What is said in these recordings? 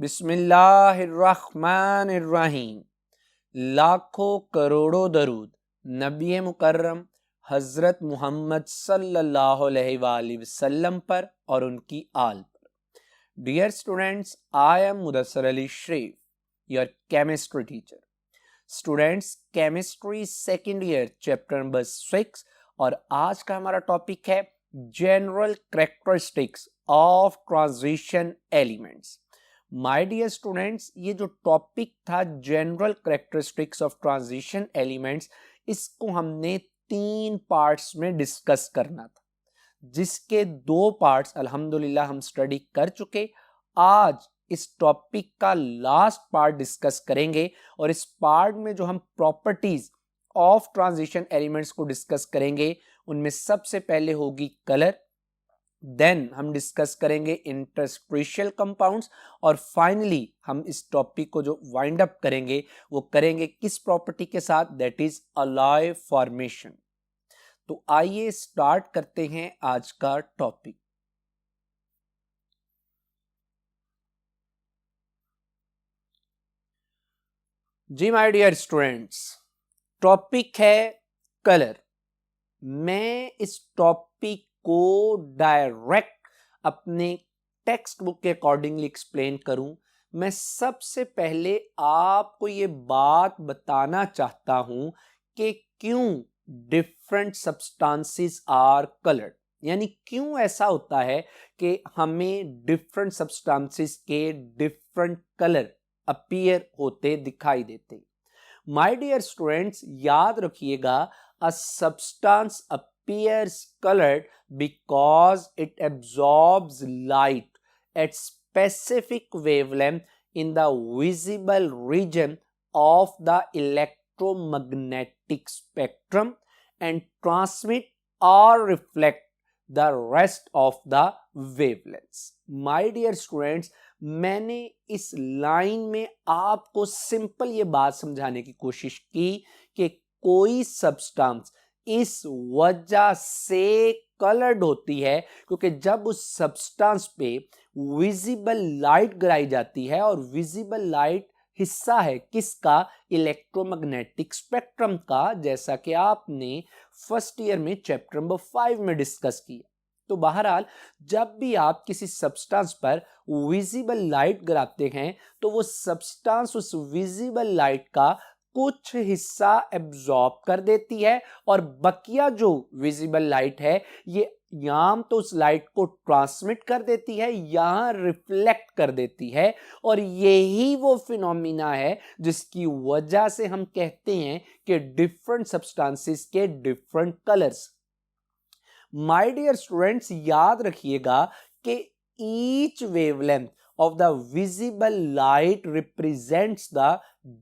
बिस्मिल्लाहिर्रहमानिर्रहीम। लाखों करोड़ों दरूद नबी मुकर्रम हज़रत मोहम्मद सल्लल्लाहु अलैहि वसल्लम पर और उनकी आल पर। Dear students, I am Mudassar Ali Sharif, your chemistry teacher. Students, chemistry second year chapter number 6 और आज का हमारा टॉपिक है general characteristics of transition elements. My dear students, ये जो टॉपिक था general characteristics of transition elements, इसको हमने 3 पार्ट्स में डिस्कस करना था, जिसके 2 पार्ट्स अल्हम्दुलिल्लाह हम स्टडी कर चुके। आज इस टॉपिक का लास्ट पार्ट डिस्कस करेंगे और इस पार्ट में जो हम प्रॉपर्टीज ऑफ ट्रांजिशन एलिमेंट्स को डिस्कस करेंगे, उनमें सबसे पहले होगी कलर, देन हम डिस्कस करेंगे इंटरस्ट्रिशियल कंपाउंड्स और फाइनली हम इस टॉपिक को जो वाइंड अप करेंगे वो करेंगे किस प्रॉपर्टी के साथ, दैट इज अलॉय फॉर्मेशन। तो आइए स्टार्ट करते हैं आज का टॉपिक। जी माय डियर स्टूडेंट्स, टॉपिक है कलर। मैं इस टॉपिक को डायरेक्ट अपने टेक्स्ट बुक के अकॉर्डिंगली एक्सप्लेन करूं, मैं सबसे पहले आपको ये बात बताना चाहता हूं कि क्यों डिफरेंट सब्सटेंसेस आर कलर्ड, यानी क्यों ऐसा होता है कि हमें डिफरेंट सब्सटेंसेस के डिफरेंट कलर अपीयर होते दिखाई देते। माय डियर स्टूडेंट्स, याद रखिएगा, a substance appears colored because it absorbs light at specific wavelength in the visible region of the electromagnetic spectrum and transmit or reflect the rest of the wavelengths. My dear students, मैंने इस line में आपको simple ये बात समझाने की कोशिश की कि कोई सब्सटेंस इस वजह से कलर्ड होती है क्योंकि जब उस सब्सटेंस पे विजिबल लाइट गिराई जाती है, और विजिबल लाइट हिस्सा है किसका, इलेक्ट्रोमैग्नेटिक स्पेक्ट्रम का, जैसा कि आपने फर्स्ट ईयर में चैप्टर नंबर 5 में डिस्कस किया। तो बहरहाल जब भी आप किसी सब्सटेंस पर विजिबल लाइट गिराते हैं तो वो सब्सटेंस उस विजिबल लाइट का कुछ हिस्सा एब्जॉर्ब कर देती है और बकिया जो विजिबल लाइट है ये यहां तो उस लाइट को ट्रांसमिट कर देती है, यहां रिफ्लेक्ट कर देती है, और यही वो फिनोमिना है जिसकी वजह से हम कहते हैं कि डिफरेंट सब्सटेंसेस के different colours. My dear students, याद रखिएगा कि each wavelength of the visible light represents the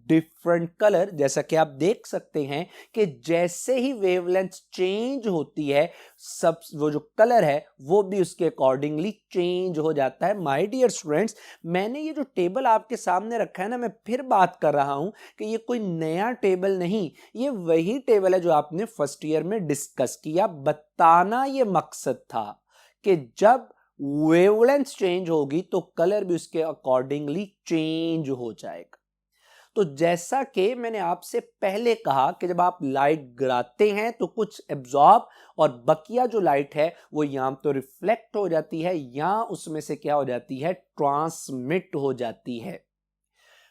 different color। जैसा कि आप देख सकते हैं कि जैसे ही वेवलेंथ चेंज होती है, सब वो जो कलर है वो भी उसके अकॉर्डिंगली चेंज हो जाता है। माय डियर स्टूडेंट्स, मैंने ये जो टेबल आपके सामने रखा है ना, मैं फिर बात कर रहा हूं कि ये कोई नया टेबल नहीं, ये वही टेबल है जो आपने फर्स्ट ईयर में डिस्कस किया। बताना ये मकसद था कि जब वेवलेंथ चेंज होगी तो कलर भी उसके अकॉर्डिंगली चेंज हो जाएगा। तो जैसा कि मैंने आपसे पहले कहा कि जब आप लाइट गिराते हैं तो कुछ एब्जॉर्ब और बकिया जो लाइट है वो यहां तो रिफ्लेक्ट हो जाती है, यहां उसमें से क्या हो जाती है, ट्रांसमिट हो जाती है।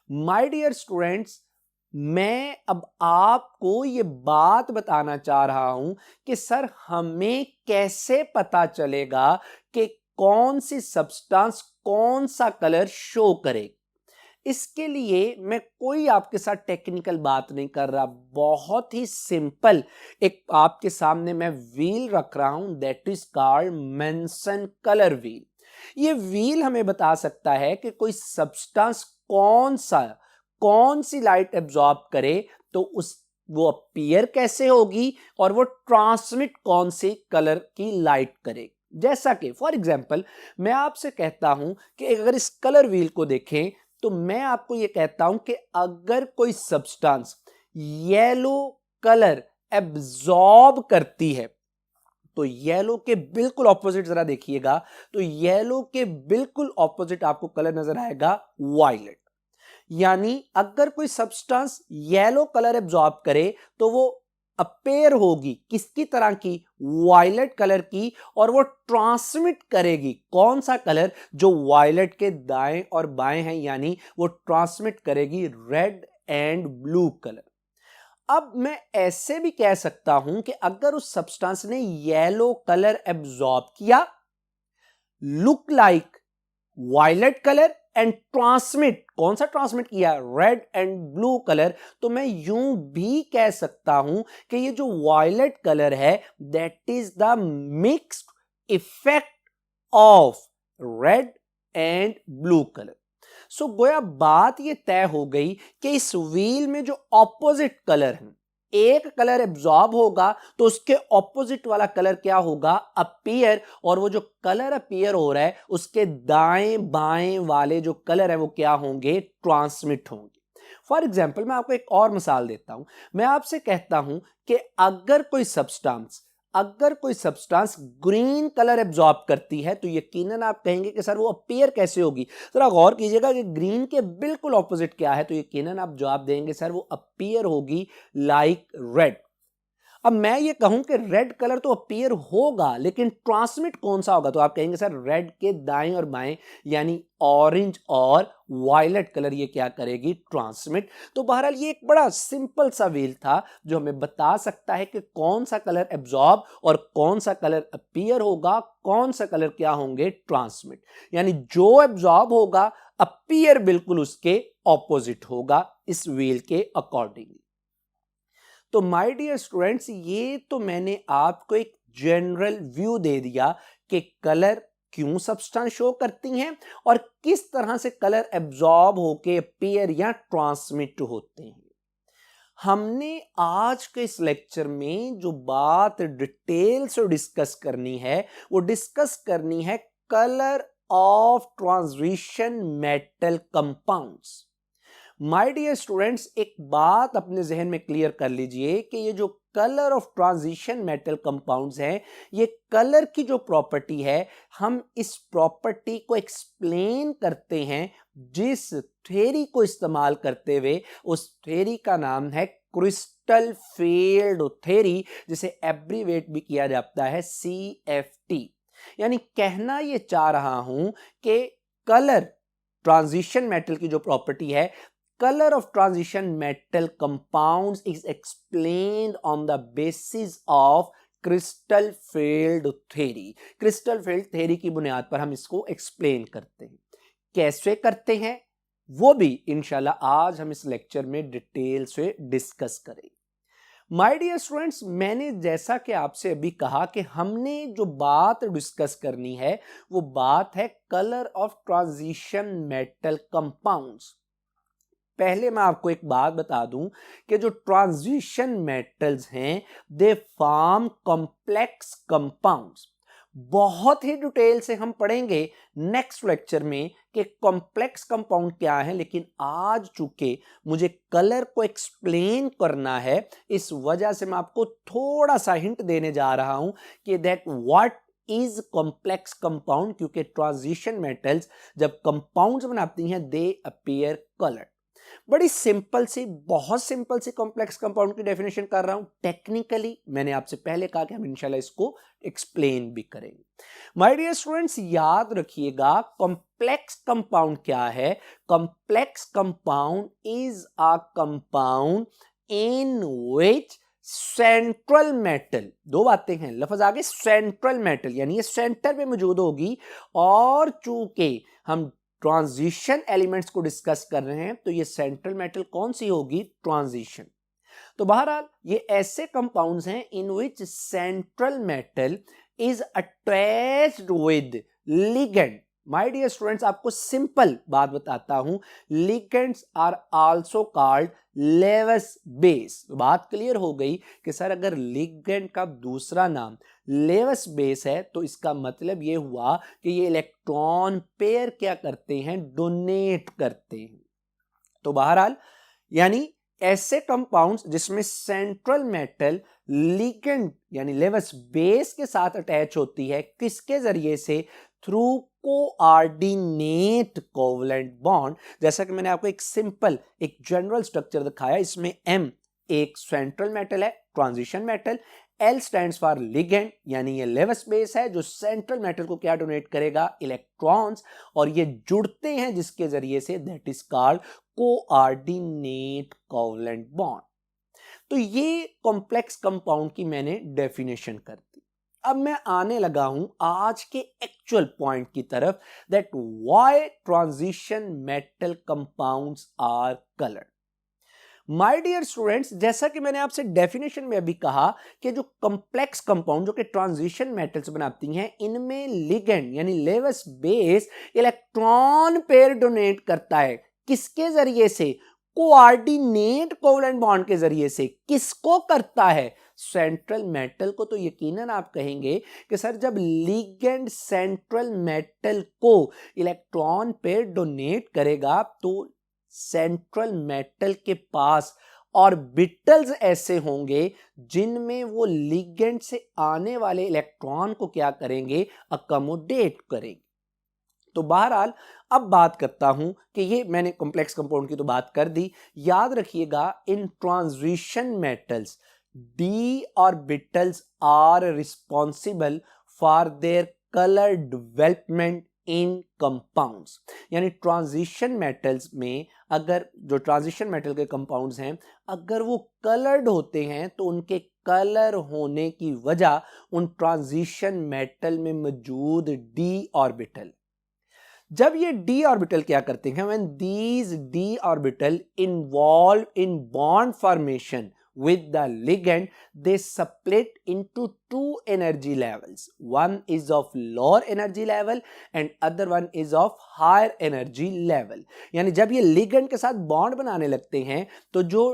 माय डियर स्टूडेंट्स, मैं अब आपको ये बात बताना चाह रहा हूं कि सर हमें कैसे पता चलेगा कि कौन सी सब्सटेंस कौन सा कलर शो करे। इसके लिए मैं कोई आपके साथ टेक्निकल बात नहीं कर रहा, बहुत ही सिंपल एक आपके सामने मैं व्हील रख रहा हूं, that is called mention colour wheel. ये व्हील हमें बता सकता है कि कोई सब्सटेंस कौन सी लाइट एब्जॉर्ब करे तो उस वो अपीयर कैसे होगी और वो ट्रांसमिट कौन सी कलर की लाइट करे। जैसा कि फॉर एग्जाम्पल मैं आपसे कहता हूं कि अगर इस कलर व्हील को देखें तो मैं आपको यह कहता हूं कि अगर कोई सब्सटेंस येलो कलर एब्जॉर्ब करती है तो येलो के बिल्कुल ऑपोजिट जरा देखिएगा, तो येलो के बिल्कुल ऑपोजिट आपको कलर नजर आएगा वायलेट। यानी अगर कोई सब्सटेंस येलो कलर एब्जॉर्ब करे तो वो अपेयर होगी किसकी तरह की, वायलेट कलर की, और वो ट्रांसमिट करेगी कौन सा कलर, जो वायलेट के दाएं और बाएं हैं, यानी वो ट्रांसमिट करेगी रेड एंड ब्लू कलर। अब मैं ऐसे भी कह सकता हूं कि अगर उस सब्सटेंस ने येलो कलर एब्जॉर्ब किया, look like violet colour and transmit, कौन सा ट्रांसमिट किया, रेड एंड ब्लू कलर, तो मैं यूं भी कह सकता हूं कि ये जो वायलेट कलर है that is the mixed effect of red and blue colour. So गोया बात ये तय हो गई कि इस व्हील में जो ऑपोजिट कलर है, एक कलर एब्जॉर्ब होगा तो उसके ऑपोजिट वाला कलर क्या होगा, अपीयर, और वो जो कलर अपीयर हो रहा है उसके दाएं बाएं वाले जो कलर है वो क्या होंगे, ट्रांसमिट होंगे। फॉर एग्जाम्पल मैं आपको एक और मिसाल देता हूं। मैं आपसे कहता हूं कि अगर कोई सब्सटेंस ग्रीन कलर एब्जॉर्ब करती है तो यकीनन आप कहेंगे कि सर वो अपीयर कैसे होगी। जरा गौर कीजिएगा कि ग्रीन के बिल्कुल ऑपोजिट क्या है, तो यकीनन आप जवाब देंगे सर वो अपीयर होगी लाइक रेड। अब मैं ये कहूं कि रेड कलर तो अपीयर होगा लेकिन ट्रांसमिट कौन सा होगा, तो आप कहेंगे सर रेड के दाएं और बाएं यानी ऑरेंज और वायलेट कलर ये क्या करेगी, ट्रांसमिट। तो बहरहाल ये एक बड़ा सिंपल सा व्हील था जो हमें बता सकता है कि कौन सा कलर एब्जॉर्ब और कौन सा कलर अपीयर होगा, कौन सा कलर क्या होंगे, ट्रांसमिट। यानी जो एब्जॉर्ब होगा अपीयर बिल्कुल उसके ऑपोजिट होगा इस व्हील के अकॉर्डिंगली। तो माय डियर स्टूडेंट्स, ये तो मैंने आपको एक जनरल व्यू दे दिया कि कलर क्यों सब्सटेंस शो करती हैं और किस तरह से कलर एब्जॉर्ब होके अपीयर या ट्रांसमिट होते हैं। हमने आज के इस लेक्चर में जो बात डिटेल से डिस्कस करनी है वो डिस्कस करनी है colour of transition metal compounds. My dear students, एक बात अपने जहन में क्लियर कर लीजिए कि ये जो colour of transition metal compounds हैं, ये कलर की जो प्रॉपर्टी है, हम इस प्रॉपर्टी को एक्सप्लेन करते हैं जिस थ्योरी को इस्तेमाल करते हुए, उस थ्योरी का नाम है क्रिस्टल फील्ड थ्योरी, जिसे एब्रीवेट भी किया जाता है CFT। यानी कहना ये चाह रहा हूं कि कलर ट्रांजिशन मेटल की जो प्रॉपर्टी है, color of transition metal compounds is explained on the basis of crystal field theory. Crystal field theory की बुनियाद पर हम इसको एक्सप्लेन करते हैं। कैसे करते हैं वो भी इंशाल्लाह आज हम इस लेक्चर में डिटेल से डिस्कस करेंगे। माय डियर स्टूडेंट्स, मैंने जैसा कि आपसे अभी कहा कि हमने जो बात डिस्कस करनी है वो बात है colour of transition metal compounds. पहले मैं आपको एक बात बता दूं कि जो ट्रांजिशन मेटल्स हैं दे फॉर्म कॉम्प्लेक्स कंपाउंड्स। बहुत ही डिटेल से हम पढ़ेंगे नेक्स्ट लेक्चर में कि कॉम्प्लेक्स कंपाउंड क्या है, लेकिन आज चूंकि मुझे कलर को एक्सप्लेन करना है इस वजह से मैं आपको थोड़ा सा हिंट देने जा रहा हूं कि that what is complex compound, क्योंकि ट्रांजिशन मेटल्स जब कंपाउंड्स बनाती हैं दे अपीयर कलर। बड़ी सिंपल सी, बहुत सिंपल सी कॉम्प्लेक्स कंपाउंड की डेफिनेशन कर रहा हूं। टेक्निकली मैंने आपसे पहले कहा कि हम इंशाल्लाह इसको एक्सप्लेन भी करेंगे। माय डियर स्टूडेंट्स, याद रखिएगा कॉम्प्लेक्स कंपाउंड क्या है। Complex compound is a compound in which central metal, दो बातें हैं, लफ्ज आगे सेंट्रल मेटल यानी ये सेंटर में मौजूद होगी, और चूंकि हम ट्रांजिशन एलिमेंट्स को डिस्कस कर रहे हैं तो ये सेंट्रल मेटल कौन सी होगी, ट्रांजिशन। तो बहरहाल ये ऐसे कंपाउंड्स हैं in which central metal is attached with ligand. My dear students, आपको सिंपल बात बताता हूं, ligands are also called Lewis base. बात क्लियर हो गई कि सर अगर लिगेंड का दूसरा नाम लेवस बेस है तो इसका मतलब यह हुआ कि ये इलेक्ट्रॉन पेयर क्या करते हैं, डोनेट करते हैं। तो बहरहाल यानी ऐसे कंपाउंड्स जिसमें सेंट्रल मेटल लिगेंड यानी लेवस बेस के साथ अटैच होती है, किसके जरिए से? Through coordinate covalent bond. जैसा कि मैंने आपको एक सिंपल एक जनरल स्ट्रक्चर दिखाया, इसमें M एक सेंट्रल मेटल है, transition metal, L stands for ligand यानी ये लेवस बेस है जो सेंट्रल मेटल को क्या डोनेट करेगा? इलेक्ट्रॉन्स, और ये जुड़ते हैं जिसके जरिए से, that is called coordinate covalent bond. तो ये कॉम्प्लेक्स कंपाउंड की मैंने डेफिनेशन कर दी। अब मैं आने लगा हूं आज के एक्चुअल पॉइंट की तरफ, that why transition metal compounds are coloured. My dear students, जैसा कि मैंने आपसे डेफिनेशन में अभी कहा कि जो कॉम्प्लेक्स कंपाउंड जो कि ट्रांजिशन मेटल्स बनाती हैं, इनमें लिगेंड यानी Lewis base electron pair donate करता है, किसके जरिए से? कोऑर्डिनेट कोवलेंट बॉन्ड के जरिए से। किसको करता है? सेंट्रल मेटल को। तो यकीनन आप कहेंगे कि सर जब लिगेंड सेंट्रल मेटल को इलेक्ट्रॉन पेयर डोनेट करेगा तो सेंट्रल मेटल के पास ऑर्बिटल्स ऐसे होंगे जिनमें वो लिगेंड से आने वाले इलेक्ट्रॉन को क्या करेंगे? अकोमोडेट करेंगे। तो बहरहाल अब बात करता हूं कि ये मैंने कॉम्प्लेक्स कंपाउंड की तो बात कर दी। याद रखिएगा, in transition metals d orbitals are responsible for their colour development in compounds. यानी ट्रांजिशन मेटल्स में अगर जो ट्रांजिशन मेटल के कंपाउंड्स हैं, अगर वो कलर्ड होते हैं तो उनके कलर होने की वजह उन ट्रांजिशन मेटल में मौजूद डी ऑर्बिटल। जब ये डी ऑर्बिटल क्या करते हैं? When these D orbital involve in bond formation with the ligand, they split into two energy levels. One is of lower energy level and other one is of higher energy level. यानी जब ये ligand के साथ bond बनाने लगते हैं तो जो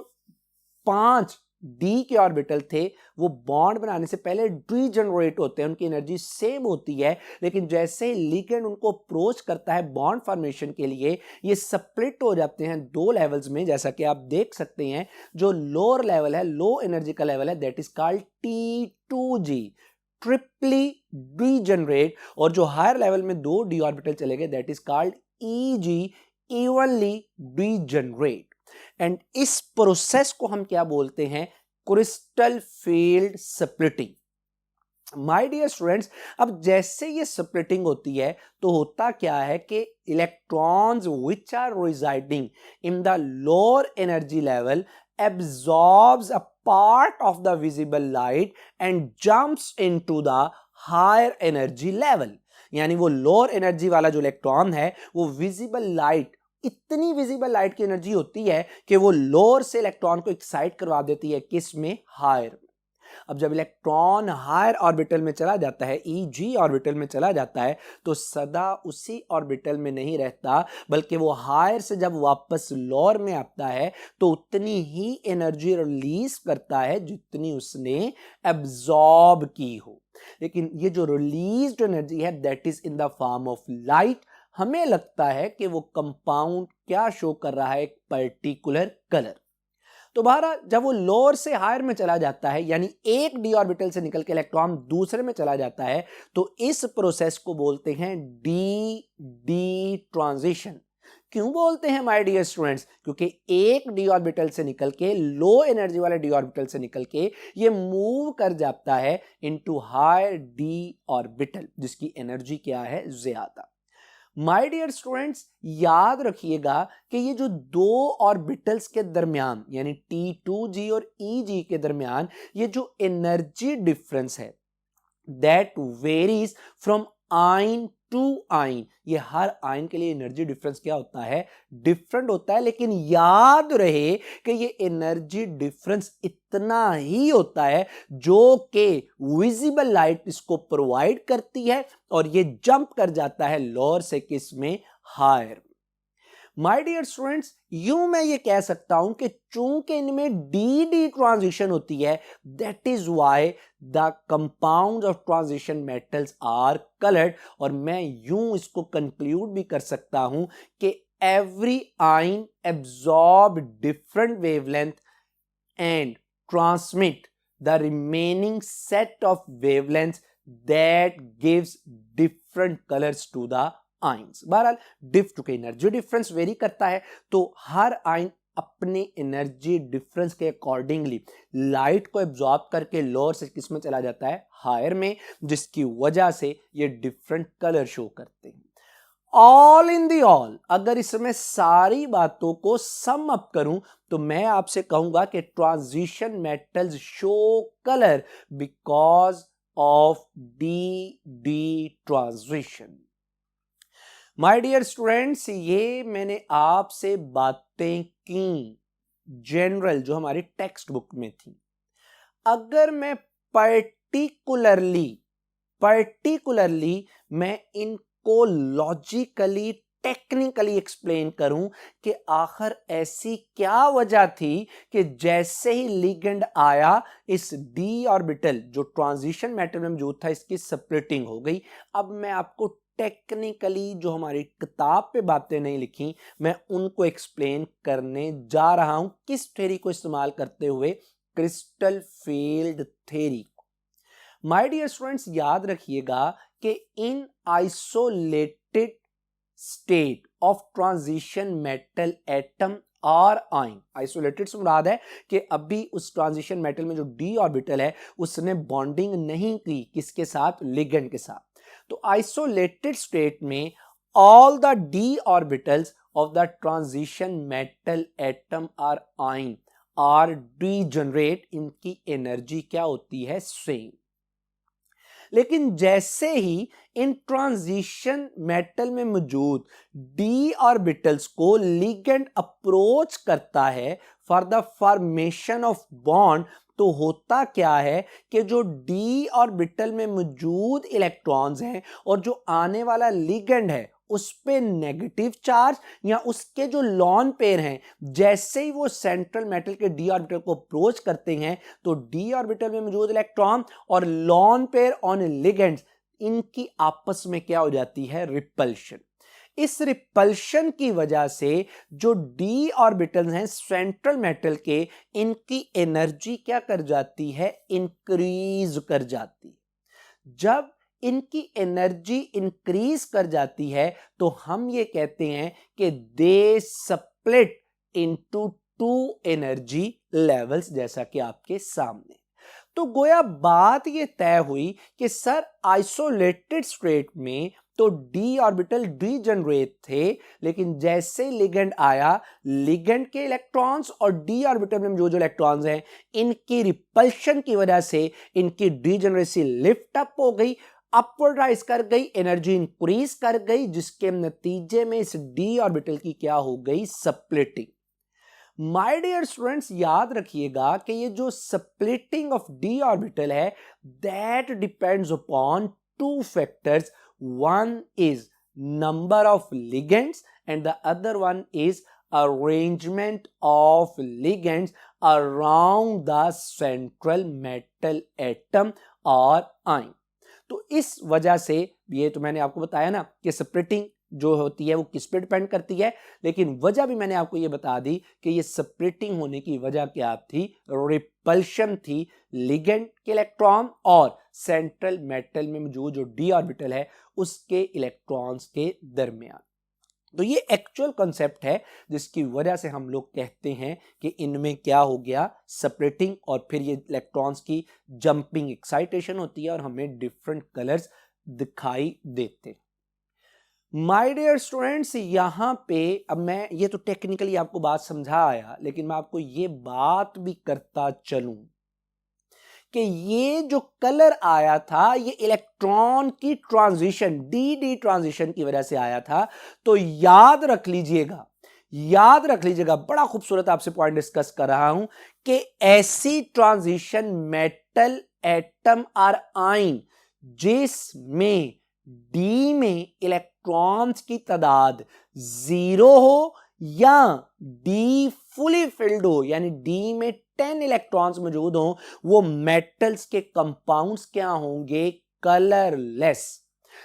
5 डी के ऑर्बिटल थे वो बॉन्ड बनाने से पहले डीजनरेट होते हैं, उनकी एनर्जी सेम होती है, लेकिन जैसे लिगेंड उनको अप्रोच करता है बॉन्ड फॉर्मेशन के लिए, ये स्प्लिट हो जाते हैं दो लेवल्स में। जैसा कि आप देख सकते हैं, जो लोअर लेवल है, लो एनर्जी का लेवल है, that is called T2G, triply degenerate, और जो हायर लेवल में 2 डी ऑर्बिटल चले गए, that is called EG, evenly degenerate. And इस प्रोसेस को हम क्या बोलते हैं? Crystal field splitting. My dear students, अब जैसे ये स्प्लिटिंग होती है तो होता क्या है कि electrons which are residing in the lower energy level absorbs a part of the visible light and jumps into the higher energy level। यानी वो लोअर एनर्जी वाला जो इलेक्ट्रॉन है वो विजिबल लाइट, इतनी विजिबल लाइट की एनर्जी होती है कि वो लोअर से इलेक्ट्रॉन को एक्साइट करवा देती है, किस में? हायर। अब जब इलेक्ट्रॉन हायर ऑर्बिटल में चला जाता है, EG ऑर्बिटल में चला जाता है, तो सदा उसी ऑर्बिटल में नहीं रहता, बल्कि वो हायर से जब वापस लोअर में आता है तो उतनी ही एनर्जी रिलीज करता है जितनी उसने एब्जॉर्ब की हो। लेकिन ये जो रिलीज्ड एनर्जी है that is in the form of light. हमें लगता है कि वो कंपाउंड क्या शो कर रहा है? एक पर्टिकुलर कलर। तो बहरहाल जब वो लोअर से हायर में चला जाता है, यानी एक डी ऑर्बिटल से निकल के इलेक्ट्रॉन दूसरे में चला जाता है, तो इस प्रोसेस को बोलते हैं डी डी ट्रांजिशन। क्यों बोलते हैं माय डियर स्टूडेंट्स? क्योंकि एक डी ऑर्बिटल से निकल के, लो एनर्जी वाले डी ऑर्बिटल से निकल के ये मूव कर जाता है इनटू हायर डी ऑर्बिटल, जिसकी एनर्जी क्या है? ज्यादा। माय डियर स्टूडेंट्स, याद रखिएगा कि ये जो दो ऑर्बिटल्स के दरमियान यानी T2G और EG के दरमियान ये जो एनर्जी डिफरेंस है that varies from ion to ion. ये हर आयन के लिए एनर्जी डिफरेंस क्या होता है? डिफरेंट होता है, लेकिन याद रहे कि ये एनर्जी डिफरेंस इतना ही होता है जो कि विजिबल लाइट इसको प्रोवाइड करती है, और ये जंप कर जाता है लोअर से किस में? हायर। माय डियर स्टूडेंट्स, यूं मैं ये कह सकता हूं कि चूंकि इनमें डी डी ट्रांजिशन होती है, that is why the compounds of transition metals are coloured. और मैं यूं इसको कंक्लूड भी कर सकता हूं कि every ion absorb different wavelength and transmit the remaining set of wavelengths that gives different colors to the ions। बहरहाल चूंकि एनर्जी डिफरेंस वेरी करता है तो हर आयन अपने एनर्जी डिफरेंस के अकॉर्डिंगली लाइट को एब्जॉर्ब करके लोअर से किस में चला जाता है, हायर में, जिसकी वजह से ये डिफरेंट कलर शो करते हैं। ऑल इन दी ऑल, अगर इसमें सारी बातों को सम अप करूं तो मैं आपसे कहूंगा कि transition metals show colour because of d d transition. My dear students, ये मैंने आपसे बातें की जनरल जो हमारी टेक्स्ट बुक में थी। अगर मैं पर्टिकुलरली मैं इनको लॉजिकली टेक्निकली एक्सप्लेन करूं कि आखिर ऐसी क्या वजह थी कि जैसे ही लिगेंड आया इस डी ऑर्बिटल जो ट्रांजिशन मेटल में मौजूद था इसकी स्प्लिटिंग हो गई। अब मैं आपको टेक्निकली जो हमारी किताब पे बातें नहीं लिखी मैं उनको एक्सप्लेन करने जा रहा हूं, किस थ्योरी को इस्तेमाल करते हुए, crystal field theory. My dear students, याद रखिएगा कि in isolated state of transition metal atom और आयन, आइसोलेटेड से मुराद है कि अभी उस ट्रांजिशन मेटल में जो डी ऑर्बिटल है उसने बॉन्डिंग नहीं की किसके साथ, लिगेंड के साथ। तो आइसोलेटेड स्टेट में all the d orbitals of the transition metal atom और आयन आर डीजनरेट, इनकी एनर्जी क्या होती है, सेम। लेकिन जैसे ही इन ट्रांजिशन मेटल में मौजूद डी ऑर्बिटल्स को लिगेंड अप्रोच करता है for the formation of bond, तो होता क्या है कि जो डी ऑर्बिटल में मौजूद इलेक्ट्रॉन्स हैं और जो आने वाला लिगेंड है उस पे नेगेटिव चार्ज या उसके जो लॉन पेयर हैं, जैसे ही वो सेंट्रल मेटल के डी ऑर्बिटल को अप्रोच करते हैं तो डी ऑर्बिटल में मौजूद इलेक्ट्रॉन और लॉन पेयर ऑन लिगेंड्स, इनकी आपस में क्या हो जाती है, रिपल्शन। इस रिपल्शन की वजह से जो डी ऑर्बिटल्स हैं सेंट्रल मेटल के, इनकी एनर्जी क्या कर जाती है, इंक्रीज कर जाती है। जब इनकी एनर्जी इंक्रीज कर जाती है तो हम ये कहते हैं कि they split into two energy levels, जैसा कि आपके सामने। तो गोया बात ये तय हुई कि सर आइसोलेटेड स्टेट में तो डी ऑर्बिटल डीजनरेट थे, लेकिन जैसे लिगेंड आया, लिगेंड के इलेक्ट्रॉन्स और डी ऑर्बिटल में जो इलेक्ट्रॉन्स हैं इनकी रिपल्शन की वजह से इनकी डीजनरेसी लिफ्ट अप हो गई, अपवर्ड राइज कर गई, एनर्जी इंक्रीज कर गई, जिसके नतीजे में इस डी ऑर्बिटल की क्या हो गई, स्प्लिटिंग। माय डियर स्टूडेंट्स, याद रखिएगा कि ये जो स्प्लिटिंग ऑफ डी ऑर्बिटल है that depends upon two factors, one is number of ligands and the other one is arrangement of ligands around the central metal atom or ion। तो इस वजह से ये तो मैंने आपको बताया ना कि स्प्लिटिंग जो होती है वो किस पे डिपेंड करती है, लेकिन वजह भी मैंने आपको ये बता दी कि ये स्प्लिटिंग होने की वजह क्या थी, रिपल्शन थी लिगेंड के इलेक्ट्रॉन और सेंट्रल मेटल में मौजूद जो डी ऑर्बिटल है उसके इलेक्ट्रॉन्स के दरमियान। तो ये एक्चुअल कॉन्सेप्ट है जिसकी वजह से हम लोग कहते हैं कि इनमें क्या हो गया, स्प्लिटिंग, और फिर ये इलेक्ट्रॉन्स की जंपिंग एक्साइटेशन होती है और हमें डिफरेंट कलर्स दिखाई देते। माय डियर स्टूडेंट्स, यहां पे अब मैं ये तो टेक्निकली आपको बात समझा आया, लेकिन मैं आपको ये बात भी करता चलूं कि ये जो कलर आया था ये इलेक्ट्रॉन की ट्रांजिशन, डी डी ट्रांजिशन की वजह से आया था। तो याद रख लीजिएगा, बड़ा खूबसूरत आपसे पॉइंट डिस्कस कर रहा हूं कि ऐसी ट्रांजिशन मेटल एटम और आयन जिसमें डी में इलेक्ट्रॉन्स की तादाद 0 हो या डी फुली फिल्ड हो, यानी डी में 10 इलेक्ट्रॉन्स मौजूद हो, वो मेटल्स के कंपाउंड्स क्या होंगे? कलरलेस।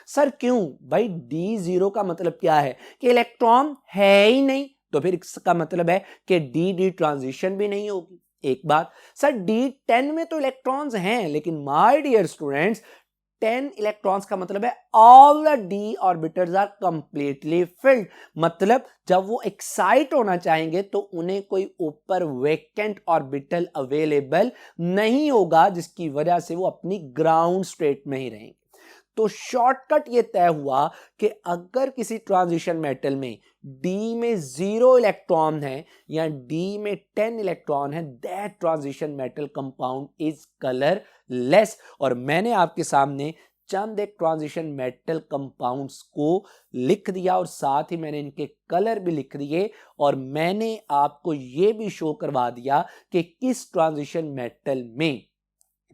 सर क्यों भाई? D0 का मतलब क्या है कि इलेक्ट्रॉन है ही नहीं, तो फिर इसका मतलब है कि डी ट्रांजिशन भी नहीं होगी। एक बात सर, D10 में तो इलेक्ट्रॉन्स हैं, लेकिन माय डियर स्टूडेंट्स 10 इलेक्ट्रॉन्स का मतलब है all the d orbitals are completely filled. मतलब जब वो एक्साइट होना चाहेंगे तो उन्हें कोई ऊपर वेकेंट ऑर्बिटल अवेलेबल नहीं होगा, जिसकी वजह से वो अपनी ग्राउंड स्टेट में ही रहेंगे। तो शॉर्टकट ये तय हुआ कि अगर किसी ट्रांजिशन मेटल में D में 0 इलेक्ट्रॉन है या D में 10 इलेक्ट्रॉन है, that transition metal compound is colourless. और मैंने आपके सामने चंद एक ट्रांजिशन मेटल कंपाउंड्स को लिख दिया और साथ ही मैंने इनके कलर भी लिख दिए, और मैंने आपको यह भी शो करवा दिया कि किस ट्रांजिशन मेटल में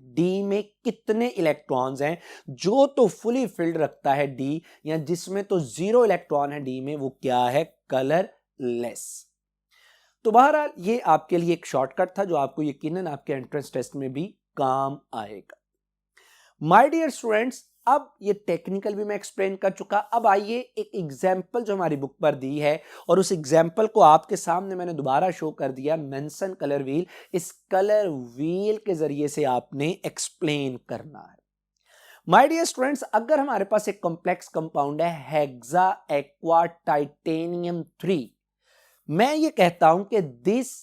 डी में कितने इलेक्ट्रॉन्स हैं। जो तो फुली फिल्ड रखता है डी, या जिसमें तो 0 इलेक्ट्रॉन है डी में, वो क्या है? कलरलेस। तो बहरहाल ये आपके लिए एक शॉर्टकट था जो आपको यकीनन आपके एंट्रेंस टेस्ट में भी काम आएगा। माय डियर स्टूडेंट्स, अब ये टेक्निकल भी मैं एक्सप्लेन कर चुका। अब आइए एक एग्जाम्पल जो हमारी बुक पर दी है, और उस एग्जाम्पल को आपके सामने मैंने दोबारा शो कर दिया, मेंशन कलर व्हील। इस कलर व्हील के जरिए से आपने एक्सप्लेन करना है। माय डियर स्टूडेंट्स, अगर हमारे पास एक कॉम्प्लेक्स कंपाउंड है हेक्सा एक्वा टाइटेनियम 3, मैं ये कहता हूं कि दिस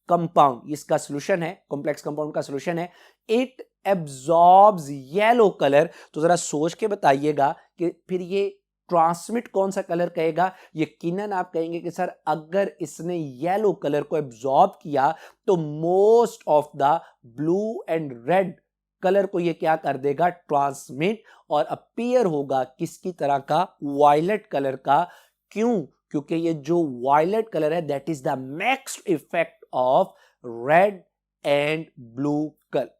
कंपाउंड, इसका सॉल्यूशन है, कॉम्प्लेक्स कंपाउंड का सॉल्यूशन है, इट एब्जॉर्ब्स येलो कलर। तो जरा सोच के बताइएगा कि फिर ये ट्रांसमिट कौन सा कलर कहेगा? यकीनन आप कहेंगे कि सर अगर इसने येलो कलर को एब्जॉर्ब किया तो most of the blue and red colour को ये क्या कर देगा? ट्रांसमिट, और अपीयर होगा किसकी तरह का? वायलेट कलर का। क्यों? क्योंकि ये जो वायलेट कलर है that is the mixed effect of red and blue colour.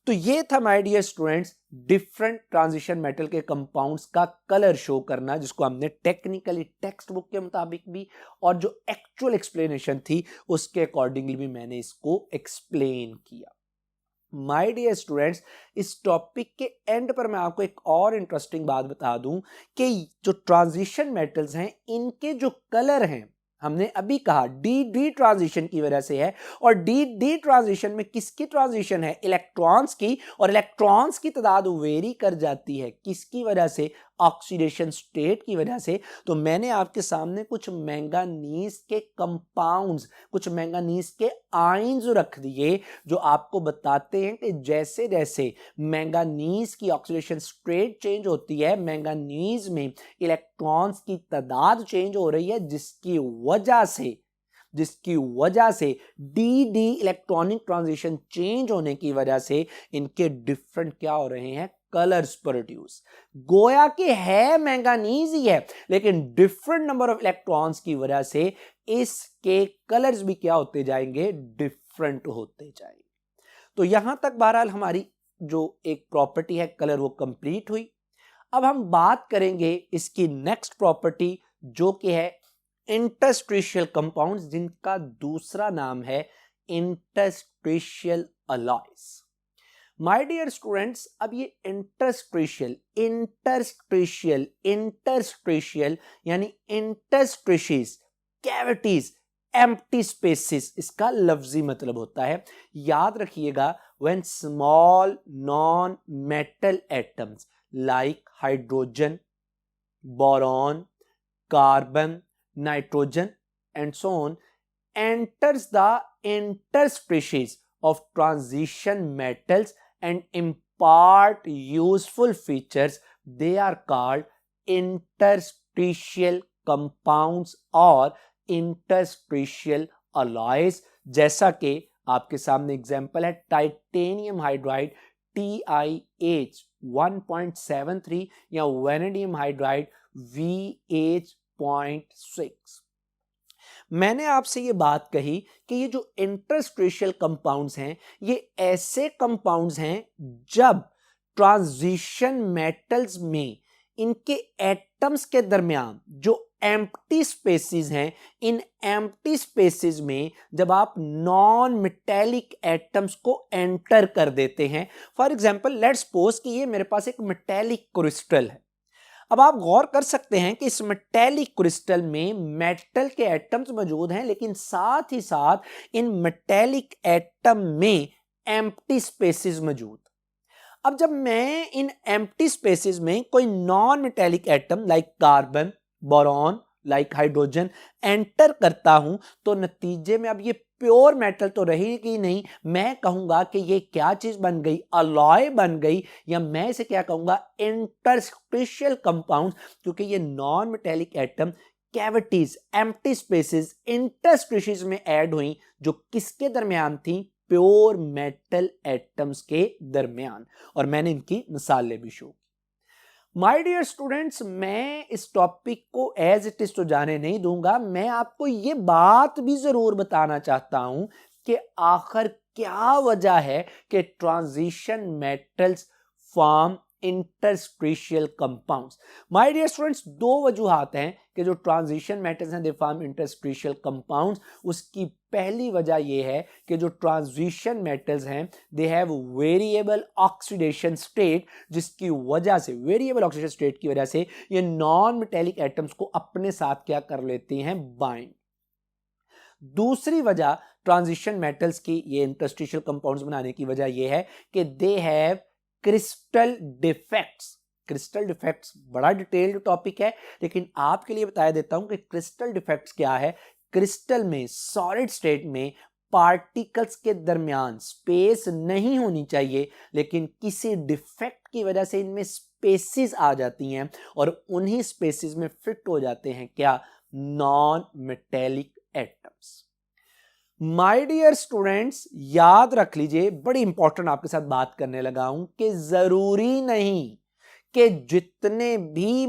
तो ये था my dear students different transition metal के कंपाउंड्स का कलर शो करना, जिसको हमने टेक्निकली टेक्स्ट बुक के मुताबिक भी और जो एक्चुअल एक्सप्लेनेशन थी उसके अकॉर्डिंगली भी मैंने इसको एक्सप्लेन किया। माय डियर स्टूडेंट्स, इस टॉपिक के एंड पर मैं आपको एक और इंटरेस्टिंग बात बता दूं कि जो ट्रांजिशन मेटल्स हैं इनके जो कलर हैं, हमने अभी कहा डी ट्रांजिशन की वजह से है, और डी ट्रांजिशन में किसकी ट्रांजिशन है? इलेक्ट्रॉन्स की, और इलेक्ट्रॉन्स की तादाद वेरी कर जाती है किसकी वजह से? ऑक्सीडेशन स्टेट की वजह से। तो मैंने आपके सामने कुछ मैंगानीज के कंपाउंड्स, कुछ मैंगानीज के आयंस रख दिए जो आपको बताते हैं कि जैसे जैसे मैंगानीज की ऑक्सीडेशन स्टेट चेंज होती है, मैंगानीज में इलेक्ट्रॉन्स की तादाद चेंज हो रही है, जिसकी वजह से डी इलेक्ट्रॉनिक ट्रांजिशन चेंज होने की वजह से इनके डिफरेंट क्या हो रहे हैं? Colours produce. गोया कि है मैंगानीज ही है, लेकिन डिफरेंट नंबर ऑफ इलेक्ट्रॉन्स की वजह से इसके कलर्स भी क्या होते जाएंगे? डिफरेंट होते जाएंगे। तो यहां तक बहरहाल हमारी जो एक प्रॉपर्टी है कलर वो कंप्लीट हुई। अब हम बात करेंगे इसकी नेक्स्ट प्रॉपर्टी जो कि है इंटरस्टिशियल कंपाउंड्स, जिनका दूसरा नाम है interstitial alloys. My dear students, अब ये इंटरस्टिशियल यानी इंटरस्टिशियस, कैविटीज, एम्प्टी स्पेसेस, इसका लफ्जी मतलब होता है। याद रखिएगा, when small non metal atoms like hydrogen, boron, carbon, nitrogen and so on enters the interspecies of transition metals and impart useful features, they are called interstitial compounds or interstitial alloys। जैसा कि आपके सामने example है titanium hydride TiH 1.73 या vanadium hydride VH 0.6। मैंने आपसे ये बात कही कि ये जो इंटरस्टिशियल कंपाउंड्स हैं ये ऐसे कंपाउंड्स हैं जब ट्रांजिशन मेटल्स में इनके एटम्स के दरमियान जो एम्प्टी स्पेसिस हैं, इन एम्प्टी स्पेसिस में जब आप नॉन मेटेलिक एटम्स को एंटर कर देते हैं, फॉर एग्जांपल लेट्स सपोज कि ये मेरे पास एक मेटेलिक क्रिस्टल है। अब आप गौर कर सकते हैं कि इस मेटेलिक क्रिस्टल में मेटल के एटम्स मौजूद हैं, लेकिन साथ ही साथ इन मेटेलिक एटम में एम्प्टी स्पेसिस मौजूद। अब जब मैं इन एम्प्टी स्पेसिस में कोई non metallic atom like carbon, boron, like hydrogen enter करता हूं, तो नतीजे में अब ये प्योर मेटल तो रहेगी नहीं, मैं कहूंगा कि ये क्या चीज बन गई, अलॉय बन गई, या मैं इसे क्या कहूंगा, इंटरस्टिशियल कंपाउंड, क्योंकि ये non metallic atom cavities, empty spaces, interstices में ऐड हुई, जो किसके दरमियान थी, प्योर मेटल एटम्स के दरमियान। और मैंने इनकी मिसालें भी शो। माय डियर स्टूडेंट्स, मैं इस टॉपिक को एज इट इज तो जाने नहीं दूंगा, मैं आपको ये बात भी जरूर बताना चाहता हूं कि आखिर क्या वजह है कि transition metals form interstitial compounds. My dear students, दो वजूहात हैं कि जो ट्रांजिशन मेटल्स हैं दे फॉर्म इंटरस्टिशियल कंपाउंड्स। उसकी पहली वजह यह है कि जो ट्रांजिशन मेटल्स हैं they have variable oxidation state, जिसकी वजह से, वेरिएबल ऑक्सीडेशन स्टेट की वजह से ये नॉन मेटेलिक एटम्स को अपने साथ क्या कर लेती हैं, बाइंड। दूसरी वजह ट्रांजिशन मेटल्स की ये इंटरस्टिशियल कंपाउंड्स बनाने की वजह यह है कि they have crystal defects. Crystal defects बड़ा डिटेल्ड टॉपिक है, लेकिन आपके लिए बता देता हूं कि क्रिस्टल डिफेक्ट्स क्या है। क्रिस्टल में, सॉलिड स्टेट में पार्टिकल्स के दरमियान स्पेस नहीं होनी चाहिए, लेकिन किसी डिफेक्ट की वजह से इनमें स्पेसिस आ जाती हैं और उन्हीं स्पेसिस में फिट हो जाते हैं क्या, non metallic atoms. My dear students, याद रख लीजिए, बड़ी इंपॉर्टेंट आपके साथ बात करने लगा हूं कि जरूरी नहीं कि जितने भी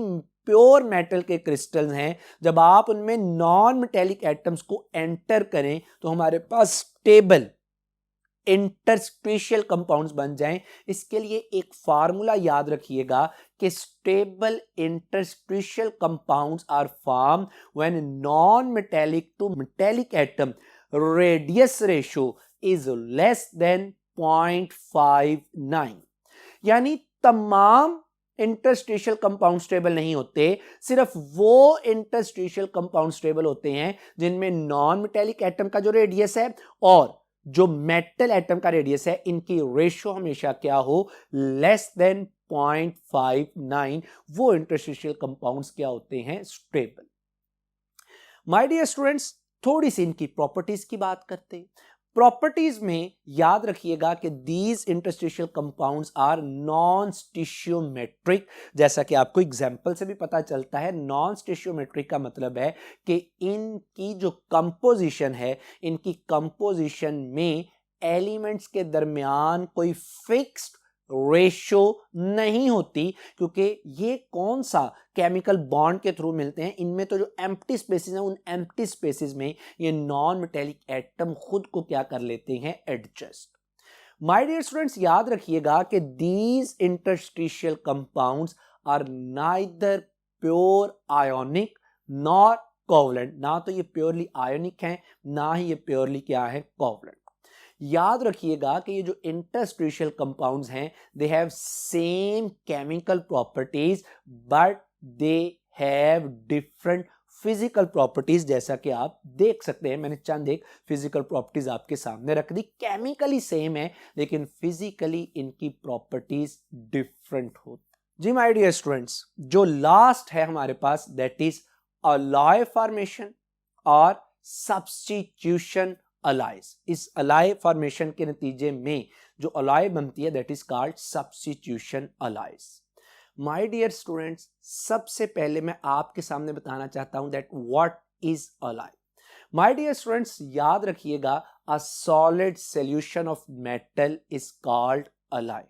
प्योर मेटल के क्रिस्टल्स हैं, जब आप उनमें नॉन मेटेलिक एटम्स को एंटर करें तो हमारे पास स्टेबल इंटरस्टिशियल कंपाउंड्स बन जाएं। इसके लिए एक फार्मूला याद रखिएगा कि stable interstitial compounds are formed when non metallic to metallic atom radius ratio is less than 0.59। यानी तमाम इंटरस्टिशियल कंपाउंड स्टेबल नहीं होते, सिर्फ वो इंटरस्टिशियल कंपाउंड स्टेबल होते हैं जिनमें नॉन मेटेलिक एटम का जो रेडियस है और जो मेटल एटम का रेडियस है, इनकी रेशियो हमेशा क्या हो, लेस देन 0.59। वो इंटरस्टिशियल कंपाउंड्स क्या होते हैं, स्टेबल। माय डियर स्टूडेंट्स, थोड़ी सी इनकी प्रॉपर्टीज की बात करते हैं। प्रॉपर्टीज में याद रखिएगा कि these interstitial compounds are non stoichiometric. जैसा कि आपको एग्जांपल से भी पता चलता है, नॉन स्टिशियोमेट्रिक का मतलब है कि इनकी जो कंपोजिशन है, इनकी कंपोजिशन में एलिमेंट्स के दरमियान कोई फिक्स्ड रेशो नहीं होती, क्योंकि ये कौन सा केमिकल बॉन्ड के थ्रू मिलते हैं, इनमें तो जो एम्प्टी स्पेसेस हैं, उन एम्प्टी स्पेसेस में ये नॉन मेटेलिक एटम खुद को क्या कर लेते हैं, एडजस्ट। माय डियर स्टूडेंट्स, याद रखिएगा कि these interstitial compounds are neither pure ionic nor covalent. ना तो ये प्योरली आयोनिक हैं, ना ही ये प्योरली क्या है, कोवलेंट। याद रखिएगा कि ये जो इंटरस्टिशियल कंपाउंड्स हैं they have same chemical properties but they have different physical properties. जैसा कि आप देख सकते हैं, मैंने चंद एक फिजिकल प्रॉपर्टीज आपके सामने रख दी। केमिकली सेम है लेकिन फिजिकली इनकी प्रॉपर्टीज डिफरेंट होती। जी माय डियर स्टूडेंट्स, जो लास्ट है हमारे पास दैट इज अलॉय फॉर्मेशन और सब्स्टिट्यूशन अलाइज। इस अलाय फॉर्मेशन के नतीजे में जो अलाय बनती है that is called substitution alloys. My dear students, सबसे पहले मैं आपके सामने बताना चाहता हूं that what is alloy. My dear students, याद रखिएगा, a solid solution of metal is called alloy.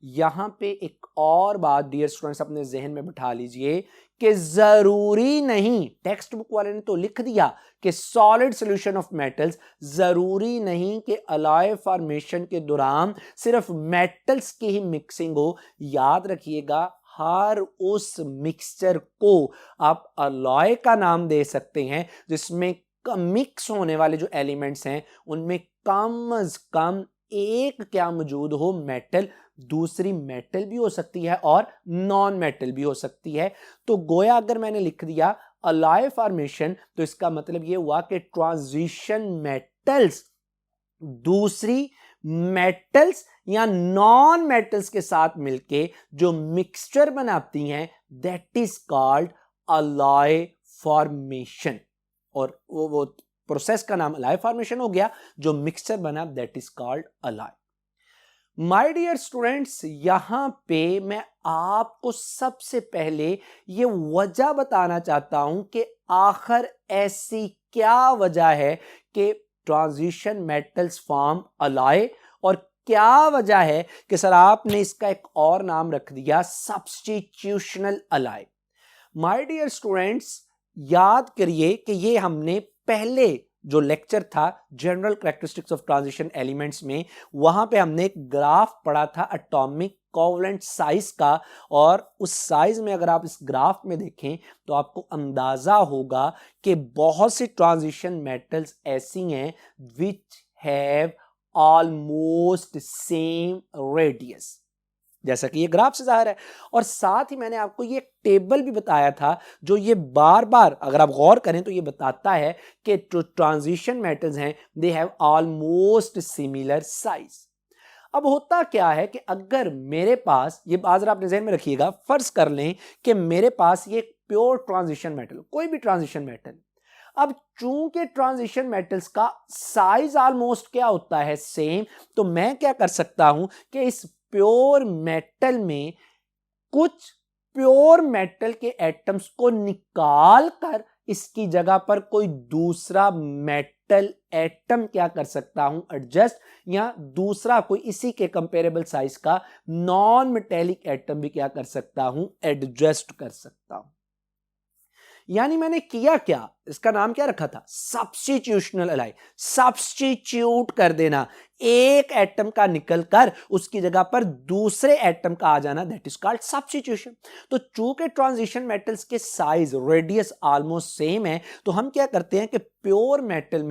यहां पे एक और बात डियर स्टूडेंट्स अपने जहन में बिठा लीजिए कि जरूरी नहीं, टेक्स्ट बुक वाले ने तो लिख दिया कि सॉलिड सॉल्यूशन ऑफ मेटल्स, जरूरी नहीं कि अलॉय फॉर्मेशन के दौरान सिर्फ मेटल्स की ही मिक्सिंग हो। याद रखिएगा, हर उस मिक्सचर को आप अलॉय का नाम दे सकते हैं जिसमें मिक्स होने वाले जो एलिमेंट्स हैं उनमें कम अज कम एक क्या मौजूद हो, मेटल, दूसरी मेटल भी हो सकती है और नॉन मेटल भी हो सकती है। तो गोया अगर मैंने लिख दिया अलॉय फॉर्मेशन तो इसका मतलब यह हुआ कि ट्रांजिशन मेटल्स दूसरी मेटल्स या नॉन मेटल्स के साथ मिलके जो मिक्सचर बनाती हैं, that is called alloy formation. और वो प्रोसेस का नाम अलॉय फॉर्मेशन हो गया, जो मिक्सचर बना that is called alloy. My dear students, यहां पे मैं आपको सबसे पहले ये वजह बताना चाहता हूं कि आखिर ऐसी क्या वजह है कि ट्रांजिशन मेटल्स फॉर्म अलॉय, और क्या वजह है कि सर आपने इसका एक और नाम रख दिया सब्स्टिट्यूशनल अलॉय। माय डियर स्टूडेंट्स, याद करिए कि ये हमने पहले जो लेक्चर था general characteristics of transition elements में, वहां पे हमने एक ग्राफ पढ़ा था एटॉमिक कोवलेंट साइज का, और उस साइज में अगर आप इस ग्राफ में देखें तो आपको अंदाजा होगा कि बहुत सी ट्रांजिशन मेटल्स ऐसी हैं which have almost same radius, जैसा कि ये ग्राफ से जाहिर है। और साथ ही मैंने आपको ये टेबल भी बताया था जो ये बार बार अगर आप गौर करें तो ये बताता है कि जो ट्रांजिशन मेटल्स हैं they have almost similar size. अब होता क्या है कि अगर मेरे पास ये बात आप ज़हन में रखिएगा, फर्ज कर लें कि मेरे पास ये प्योर ट्रांजिशन मेटल, कोई भी ट्रांजिशन मेटल, अब चूंकि ट्रांजिशन मेटल्स का साइज ऑलमोस्ट क्या होता है, सेम, तो मैं क्या कर सकता हूं कि इस प्योर मेटल में कुछ प्योर मेटल के एटम्स को निकाल कर इसकी जगह पर कोई दूसरा मेटल एटम क्या कर सकता हूं, एडजस्ट, या दूसरा कोई इसी के कंपेरेबल साइज का नॉन मेटेलिक एटम भी क्या कर सकता हूं, एडजस्ट कर सकता हूं। यानी मैंने किया क्या, इसका नाम क्या रखा था, सब्स्टिट्यूशनल अलॉय। सब्स्टिट्यूट कर देना, एक एटम का निकलकर उसकी जगह पर दूसरे एटम का आ जाना, दैट इज कॉल्ड सब्स्टिट्यूशन। तो चूंकि ट्रांजिशन मेटल्स के साइज, रेडियस ऑलमोस्ट सेम है, तो हम क्या करते हैं कि प्योर मेटल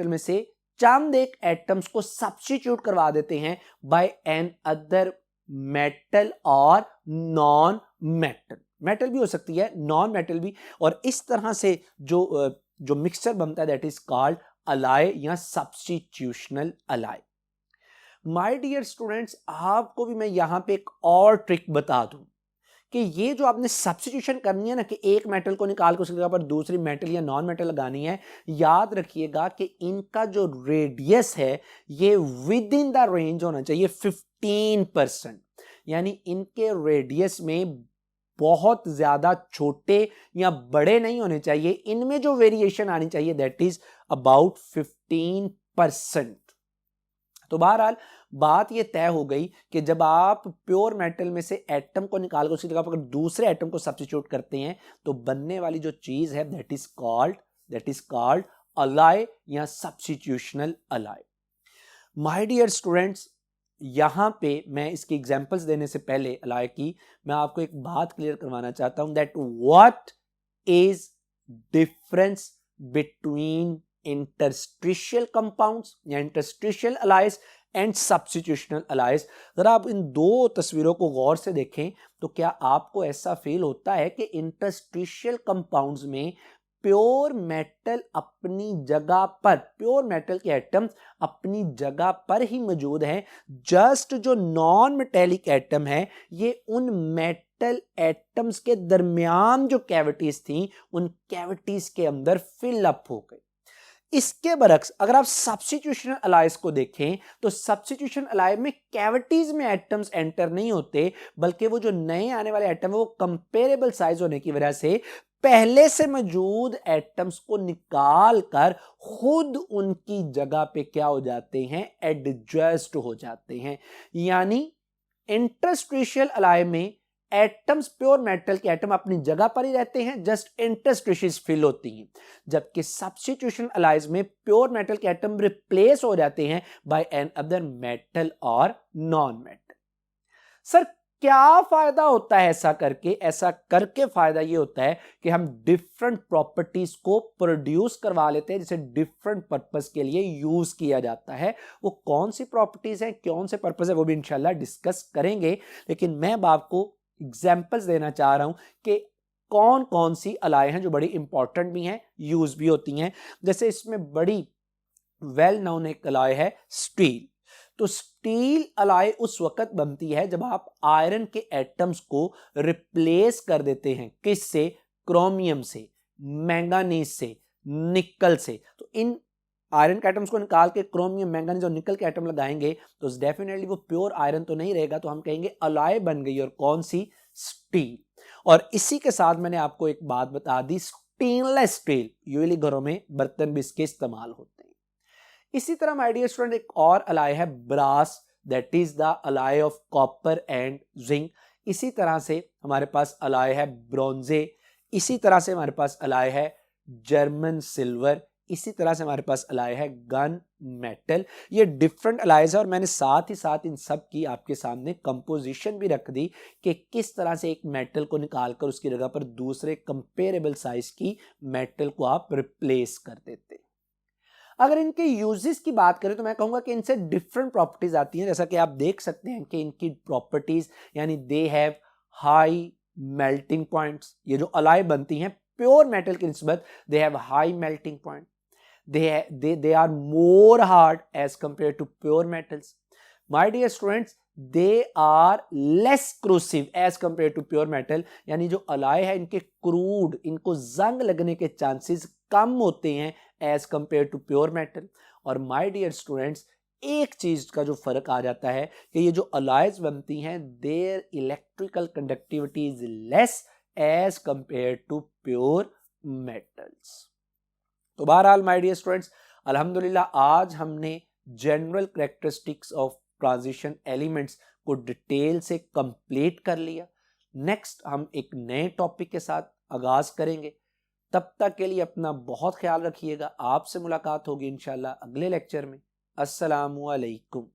में से चंद एक एटम्स को सब्स्टिट्यूट करवा देते हैं बाय एन अदर मेटल और नॉन मेटल, मेटल भी हो सकती है, नॉन मेटल भी, और इस तरह से जो मिक्सचर बनता है दैट इज कॉल्ड अलॉय या सब्स्टिट्यूशनल अलॉय। माय डियर स्टूडेंट्स, आपको भी मैं यहां पे एक और ट्रिक बता दूं कि ये जो आपने सब्स्टिट्यूशन करनी है ना, कि एक मेटल को निकाल कर उसकी जगह पर दूसरी मेटल या नॉन मेटल लगानी है, याद रखिएगा कि इनका जो रेडियस है ये विद इन द रेंज होना चाहिए 15%, यानी इनके रेडियस में बहुत ज्यादा छोटे या बड़े नहीं होने चाहिए, इनमें जो वेरिएशन आनी चाहिए दैट इज अबाउट 15%। तो बहरहाल बात यह तय हो गई कि जब आप प्योर मेटल में से एटम को निकालकर उसकी जगह पर दूसरे एटम को सब्स्टिट्यूट करते हैं तो बनने वाली जो चीज है दैट इज कॉल्ड अलॉय या सब्स्टिट्यूशनल अलॉय। माय डियर स्टूडेंट्स, यहां पे मैं इसकी एग्जांपल्स देने से पहले अलॉय की, मैं आपको एक बात क्लियर करवाना चाहता हूं that what is difference between interstitial compounds या इंटरस्टिशियल अलॉयज एंड सब्स्टिट्यूशनल अलॉयज। जरा आप इन दो तस्वीरों को गौर से देखें तो क्या आपको ऐसा फील होता है कि इंटरस्टिशियल कंपाउंड्स में प्योर मेटल अपनी जगह पर, प्योर मेटल के एटम्स अपनी जगह पर ही मौजूद हैं, जस्ट जो नॉन मेटेलिक एटम है ये उन मेटल एटम्स के दरमियान जो कैविटीज थी उन कैविटीज के अंदर फिल अप हो गई। इसके बरक्स अगर आप सब्स्टिट्यूशनल अलॉयज को देखें तो सब्स्टिट्यूशन अलॉय में कैविटीज में एटम्स एंटर नहीं होते, बल्कि वो जो नए आने वाले एटम है वो कंपेरेबल साइज होने की वजह से पहले से मौजूद एटम्स को निकाल कर खुद उनकी जगह पे क्या हो जाते हैं, एडजस्ट हो जाते हैं। यानी इंटरस्टिशियल अलॉय में एटम्स, प्योर मेटल के एटम अपनी जगह पर ही रहते हैं, जस्ट इंटरस्टिशियस फिल होती हैं, जबकि सब्स्टिट्यूशन अलॉयज में प्योर मेटल के एटम रिप्लेस हो जाते हैं बाय एन अदर मेटल और नॉन मेटल। सर क्या फायदा होता है ऐसा करके? ऐसा करके फायदा ये होता है कि हम डिफरेंट प्रॉपर्टीज को प्रोड्यूस करवा लेते हैं जिसे डिफरेंट पर्पस के लिए यूज किया जाता है। वो कौन सी प्रॉपर्टीज हैं, कौन से पर्पस है, वो भी इंशाल्लाह डिस्कस करेंगे। लेकिन मैं आपको एग्जांपल्स देना चाह रहा हूं कि कौन कौन सी अलाय हैं जो बड़ी इंपॉर्टेंट भी हैं, यूज भी होती हैं। जैसे इसमें बड़ी वेल नोन एक अलाय है स्टील। तो स्टील अलाय उस वक्त बनती है जब आप आयरन के एटम्स को रिप्लेस कर देते हैं, किससे? क्रोमियम से, मैंगानीज से, निकल से। तो इन आयरन के एटम्स को निकाल के क्रोमियम, मैंगानीज और निकल के एटम लगाएंगे तो डेफिनेटली वो प्योर आयरन तो नहीं रहेगा, तो हम कहेंगे अलाय बन गई। और कौन सी? स्टील। और इसी के साथ मैंने आपको एक बात बता दी, स्टेनलेस स्टील यूजुअली घरों में बर्तन भी इसके इस्तेमाल होते हैं। इसी तरह माय डियर स्टूडेंट एक और अलाय है brass, that is the alloy of copper and zinc. इसी तरह से हमारे पास अलाय है ब्रोंजे। इसी तरह से हमारे पास अलाय है जर्मन सिल्वर। इसी तरह से हमारे पास अलाय है गन मेटल। ये डिफरेंट अलाइज है और मैंने साथ ही साथ इन सब की आपके सामने कंपोजिशन भी रख दी कि किस तरह से एक मेटल को निकालकर उसकी जगह पर दूसरे कंपेरेबल साइज की मेटल को आप रिप्लेस कर देते हैं। अगर इनके यूजेस की बात करें तो मैं कहूंगा कि इनसे डिफरेंट प्रॉपर्टीज आती हैं। जैसा कि आप देख सकते हैं कि इनकी प्रॉपर्टीज यानी they have high melting points. ये जो अलाय बनती हैं प्योर मेटल की निस्बत they have high melting point. they are more hard as compared to pure metals. My dear students, they are less corrosive as compared to pure metal। यानी जो अलाय है इनके क्रूड, इनको जंग लगने के चांसेस कम होते हैं as compared to pure metal। और my dear students, एक चीज का जो फर्क आ जाता है कि ये जो अलायज बनती हैं their electrical conductivity is less as compare to pure metals. तो बहरहाल माय डियर स्टूडेंट्स, अल्हम्दुलिल्लाह आज हमने general characteristics of transition elements को डिटेल से कंप्लीट कर लिया। नेक्स्ट हम एक नए टॉपिक के साथ आगाज करेंगे। तब तक के लिए अपना बहुत ख्याल रखिएगा। आपसे मुलाकात होगी इंशाल्लाह अगले लेक्चर में। अस्सलामु अलैकुम।